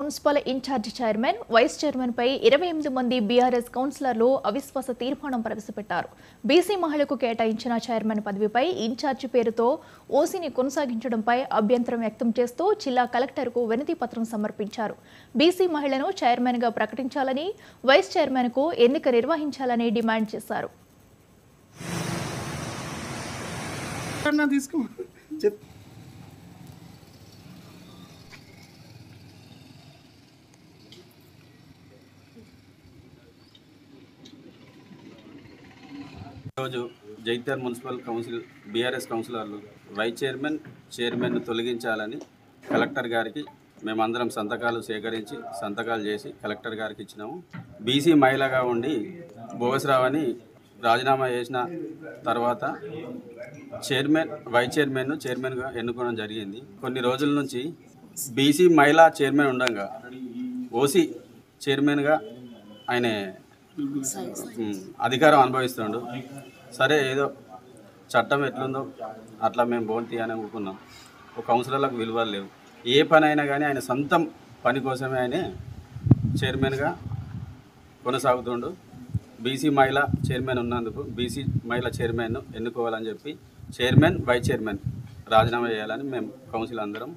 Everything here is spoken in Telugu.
మున్సిపల్ ఇన్ఛార్జి చైర్మన్, వైస్ చైర్మన్పై 28 మంది బీఆర్ఎస్ కౌన్సిలర్లు అవిశ్వాస తీర్మానం ప్రవేశపెట్టారు. బీసీ మహిళకు కేటాయించిన చైర్మన్ పదవిపై ఇన్ఛార్జి పేరుతో ఓసీని కొనసాగించడంపై అభ్యంతరం వ్యక్తం చేస్తూ జిల్లా కలెక్టర్కు వినతి పత్రం సమర్పించారు. బీసీ మహిళను చైర్మన్గా ప్రకటించాలని, వైస్ చైర్మన్కు ఎన్నిక నిర్వహించాలని డిమాండ్ చేశారు. ఈరోజు జైత్యాల మున్సిపల్ కౌన్సిల్ బీఆర్ఎస్ కౌన్సిలర్లు వైస్ చైర్మన్ను తొలగించాలని కలెక్టర్ గారికి మేమందరం సంతకాలు సేకరించి సంతకాలు చేసి కలెక్టర్ గారికి ఇచ్చినాము. బీసీ మహిళగా ఉండి భోగస్రావని రాజీనామా చేసిన తర్వాత వైస్ చైర్మన్గా ఎన్నుకోవడం జరిగింది. కొన్ని రోజుల నుంచి బీసీ మహిళా చైర్మన్ ఉండగా ఓసీ చైర్మన్గా ఆయన అధికారం అనుభవిస్తుండు. సరే, ఏదో చట్టం ఎట్లుందో అట్లా మేము బోంతి అని అనుకున్నాం. ఒక కౌన్సిలర్లకు విలువలు లేవు. ఏ పని అయినా కానీ ఆయన సొంతం పని కోసమే ఆయన చైర్మన్గా కొనసాగుతుండు. బీసీ మహిళా చైర్మన్ ఉన్నందుకు బీసీ మహిళా చైర్మన్ను ఎన్నుకోవాలని చెప్పి వైస్ చైర్మన్ రాజీనామా చేయాలని మేము కౌన్సిల్ అందరం